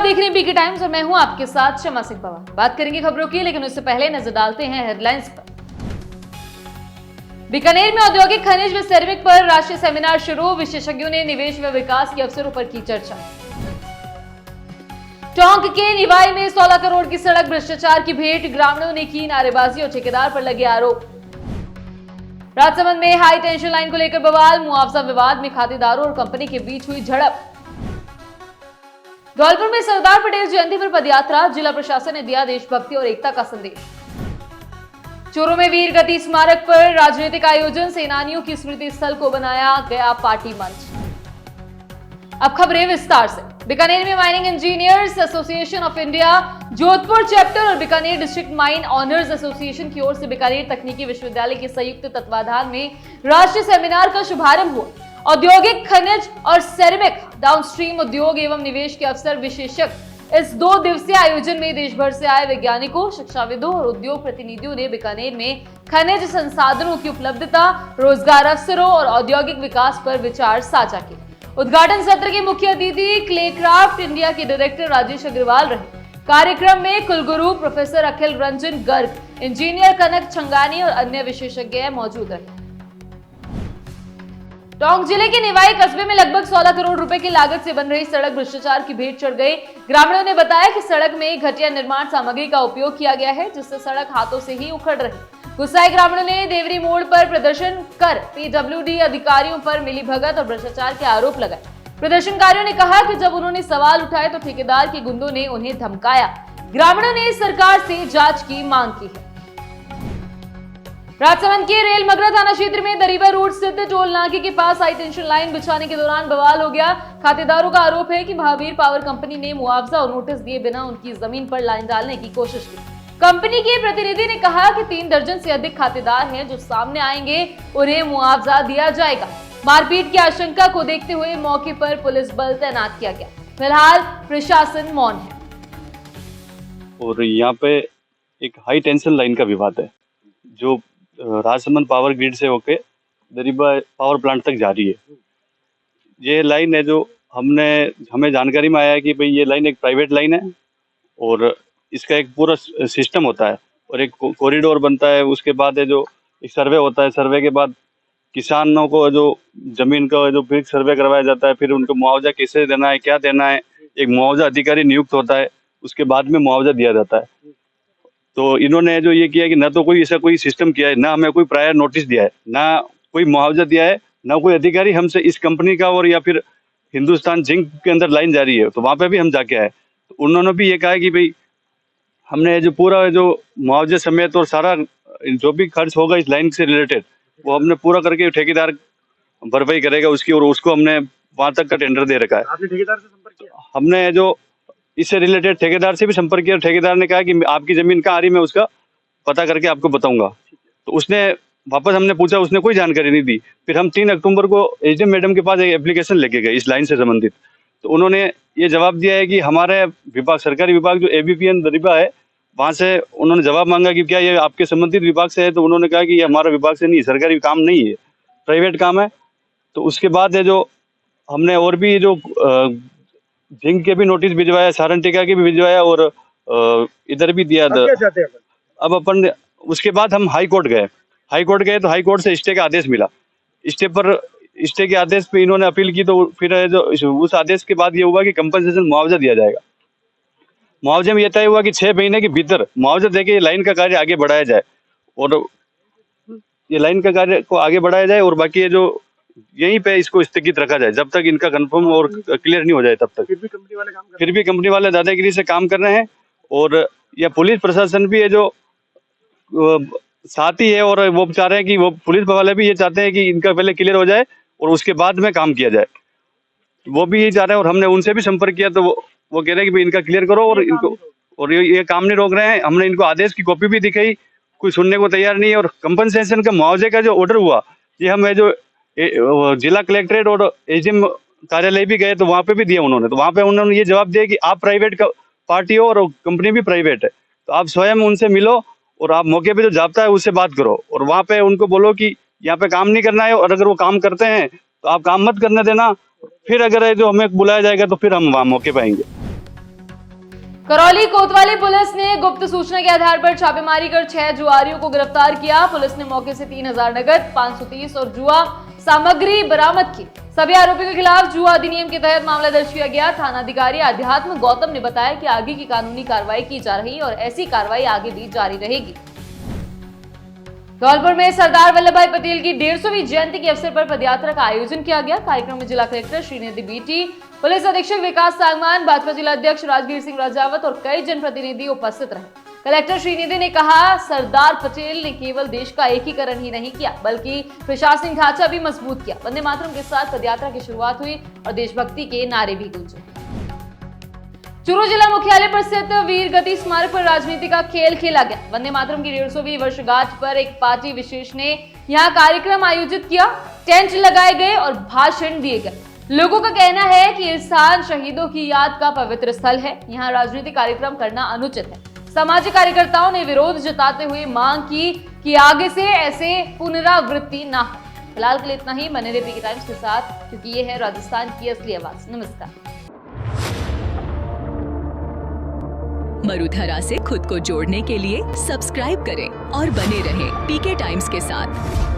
देख रहे हैं बीके टाइम्स और मैं हूं आपके साथ शमा सिंह पवार। बात करेंगे खबरों की, लेकिन उससे पहले नजर डालते हैं हेडलाइंस पर। बीकानेर में औद्योगिक खनिज व सेरेमिक पर राष्ट्रीय सेमिनार शुरू, विशेषज्ञों ने निवेश व विकास के अवसरों पर की चर्चा। टोंक के निवाई में 16 करोड़ की सड़क भ्रष्टाचार की भेंट, ग्रामीणों ने की नारेबाजी और ठेकेदार पर लगे आरोप। राजसमंद में हाई टेंशन लाइन को लेकर बवाल, मुआवजा विवाद में खातेदारों और कंपनी के बीच हुई झड़प। धौलपुर में सरदार पटेल जयंती पर पदयात्रा, जिला प्रशासन ने दिया देशभक्ति और एकता का संदेश। चोरों में वीर गति स्मारक पर राजनीतिक आयोजन, सेनानियों की स्मृति स्थल को बनाया गया पार्टी मंच। अब खबरें विस्तार से। बीकानेर में mining engineers association of India Jodhpur chapter और Bikaner district mine owners association की ओर से बीकानेर तकनीकी विश्वविद्यालय के संयुक्त तत्वाधान में राष्ट्रीय सेमिनार का शुभारंभ हुआ। औद्योगिक खनिज और सेरेमिक, डाउनस्ट्रीम उद्योग एवं निवेश के अवसर विशेषज्ञ इस 2 दिवसीय आयोजन में देश भर से आए वैज्ञानिकों, शिक्षाविदों और उद्योग प्रतिनिधियों ने बीकानेर में खनिज संसाधनों की उपलब्धता, रोजगार अवसरों और औद्योगिक विकास पर विचार साझा किए। उद्घाटन सत्र के मुख्य अतिथि क्लेक्राफ्ट इंडिया के डायरेक्टर राजेश अग्रवाल रहे। कार्यक्रम में कुलगुरु प्रोफेसर अखिल रंजन गर्ग, इंजीनियर कनक छंगानी और अन्य विशेषज्ञ मौजूद रहे। टोंक जिले के निवाई कस्बे में लगभग 16 करोड़ रुपए की लागत से बन रही सड़क भ्रष्टाचार की भेंट चढ़ गई। ग्रामीणों ने बताया कि सड़क में घटिया निर्माण सामग्री का उपयोग किया गया है, जिससे सड़क हाथों से ही उखड़ रही। गुस्साए ग्रामीणों ने देवरी मोड़ पर प्रदर्शन कर पीडब्ल्यूडी अधिकारियों पर मिलीभगत और भ्रष्टाचार के आरोप लगाए। प्रदर्शनकारियों ने कहा कि जब उन्होंने सवाल उठाए तो ठेकेदार के गुंडों ने उन्हें धमकाया। ग्रामीणों ने सरकार से जांच की मांग की है। राजसमंद के रेल मगरा थाना क्षेत्र में दरीबा रोड स्थित टोल नाके के पास हाई टेंशन लाइन बिछाने के दौरान बवाल हो गया। खातेदारों का आरोप है कि महावीर पावर कंपनी ने मुआवजा और नोटिस दिए बिना उनकी जमीन पर लाइन डालने की कोशिश की। कंपनी के प्रतिनिधि ने कहा कि 3 दर्जन से अधिक खातेदार हैं जो सामने आएंगे, उन्हें मुआवजा दिया जाएगा। मारपीट की आशंका को देखते हुए मौके पर पुलिस बल तैनात किया गया। फिलहाल प्रशासन मौन है। और यहाँ पे एक हाई टेंशन लाइन का विवाद है जो राजसमंद पावर ग्रिड से होके दरीबा पावर प्लांट तक जा रही है। ये लाइन है जो हमें जानकारी में आया है कि भाई ये लाइन एक प्राइवेट लाइन है और इसका एक पूरा सिस्टम होता है और एक कॉरिडोर बनता है। उसके बाद है जो एक सर्वे होता है, सर्वे के बाद किसानों को जो जमीन का जो फिर सर्वे करवाया जाता है, फिर उनको मुआवजा कैसे देना है, क्या देना है, एक मुआवजा अधिकारी नियुक्त होता है, उसके बाद में मुआवजा दिया जाता है। तो इन्होंने जो ये किया कि ना तो कोई ऐसा कोई सिस्टम किया है, ना हमें कोई प्रायर नोटिस दिया है, ना कोई मुआवजा दिया है, ना कोई अधिकारी हमसे इस कंपनी का और या फिर हिंदुस्तान जिंक के अंदर लाइन जा रही है तो वहाँ पे भी हम जाके आए। तो उन्होंने भी ये कहा कि भाई हमने जो पूरा जो मुआवजे समेत और सारा जो भी खर्च होगा इस लाइन से रिलेटेड वो हमने पूरा करके ठेकेदार भरपाई करेगा उसकी, और उसको हमने वहाँ तक का टेंडर दे रखा है। आपने ठेकेदार से संपर्क किया? हमने जो इससे रिलेटेड ठेकेदार से भी संपर्क किया। ठेकेदार ने कहा कि आपकी जमीन कहाँ आ रही, मैं उसका पता करके आपको बताऊंगा। तो उसने वापस हमने पूछा, उसने कोई जानकारी नहीं दी। फिर हम 3 अक्टूबर को एसडीएम मैडम के पास एक एप्लीकेशन लेके गए इस लाइन से संबंधित। तो उन्होंने ये जवाब दिया है कि हमारे विभाग, सरकारी विभाग जो एबीपीएन दरीबा है, वहाँ से उन्होंने जवाब मांगा कि क्या ये आपके संबंधित विभाग से है। तो उन्होंने कहा कि ये हमारा विभाग से नहीं, सरकारी काम नहीं है, प्राइवेट काम है। तो उसके बाद है जो हमने और भी जो जिंक के भी नोटिस भिजवाया, सारंटिका के भी भिजवाया और इधर भी दिया। अब अपन उसके बाद हम हाई कोर्ट गए तो हाई कोर्ट से स्टे का आदेश मिला। स्टे के आदेश पे इन्होंने अपील की। तो फिर जो उस आदेश के बाद ये हुआ कि कंपनसेशन मुआवजा दिया जाएगा। मुआवजे में यह तय हुआ कि 6 महीने के भीतर मुआवजा देके ये लाइन का कार्य आगे बढ़ाया जाए और ये लाइन का कार्य को आगे बढ़ाया जाए और बाकी ये जो यहीं पे इसको स्थगित रखा जाए जब तक इनका कंफर्म और क्लियर नहीं हो जाए तब तक। फिर भी कंपनी वाले दादागिरी से काम कर रहे हैं और यह पुलिस प्रशासन भी है जो साथी है और वो चाह रहे हैं कि वो पुलिस वाले भी ये चाहते हैं कि इनका पहले क्लियर हो जाए और उसके बाद में काम किया जाए। वो भी ये चाह रहे हैं और हमने उनसे भी संपर्क किया तो वो कह रहे हैं कि भाई इनका क्लियर करो और इनको और ये काम नहीं रोक रहे हैं। हमने इनको आदेश की कॉपी भी दिखाई, कोई सुनने को तैयार नहीं है। और कंपनसेशन का मुआवजे का जो ऑर्डर हुआ ये हमें जो जिला कलेक्ट्रेट और एसडीएम कार्यालय भी गए तो वहाँ पे भी दिया उन्होंने। तो वहाँ पे उन्होंने ये जवाब दिया कि आप प्राइवेट पार्टी हो और कंपनी भी प्राइवेट है, तो आप स्वयं उनसे मिलो और आप मौके पे जो जाता है उससे बात करो और वहाँ पे उनको बोलो कि यहाँ पे काम नहीं करना है और अगर वो काम करते हैं तो आप काम मत करने देना। फिर अगर है जो हमें बुलाया जाएगा तो फिर हम वहाँ मौके पे आएंगे। करौली कोतवाली पुलिस ने गुप्त सूचना के आधार पर छापेमारी कर 6 जुआरियों को गिरफ्तार किया। पुलिस ने मौके से 3000 नगद, 530 और जुआ सामग्री बरामद की। सभी आरोपियों के खिलाफ जुआ अधिनियम के तहत मामला दर्ज किया गया। थानाधिकारी अध्यात्म गौतम ने बताया कि आगे की कानूनी कार्रवाई की जा रही है और ऐसी कार्रवाई आगे भी जारी रहेगी। धौलपुर में सरदार वल्लभ भाई पटेल की 150वीं जयंती के अवसर पर पदयात्रा का आयोजन किया गया। कार्यक्रम में जिला कलेक्टर श्रीनिधि बीटी, पुलिस अधीक्षक विकास सांगवान, भाजपा जिला अध्यक्ष राजवीर सिंह राजावत और कई जनप्रतिनिधि उपस्थित रहे। कलेक्टर श्रीनिधि ने कहा, सरदार पटेल ने केवल देश का एकीकरण ही नहीं किया बल्कि प्रशासनिक ढांचा भी मजबूत किया। वंदे मातरम के साथ पदयात्रा की शुरुआत हुई और देशभक्ति के नारे भी गूंजे। चूरू जिला मुख्यालय पर स्थित वीर गति स्मारक पर राजनीति का खेल खेला गया। वंदे मातरम की 150वीं वर्षगांठ पर एक पार्टी विशेष ने यहाँ कार्यक्रम आयोजित किया। टेंट लगाए गए और भाषण दिए गए। लोगों का कहना है कि इस स्थान शहीदों की याद का पवित्र स्थल है। यहाँ राजनीतिक कार्यक्रम करना अनुचित है। सामाजिक कार्यकर्ताओं ने विरोध जताते हुए मांग की कि आगे से ऐसे पुनरावृत्ति ना हो। फिलहाल के लिए इतना ही। बने रहिए पीके टाइम्स के साथ, क्योंकि ये है राजस्थान की असली आवाज। नमस्कार। मरुधरा से खुद को जोड़ने के लिए सब्सक्राइब करें और बने रहें पीके टाइम्स के साथ।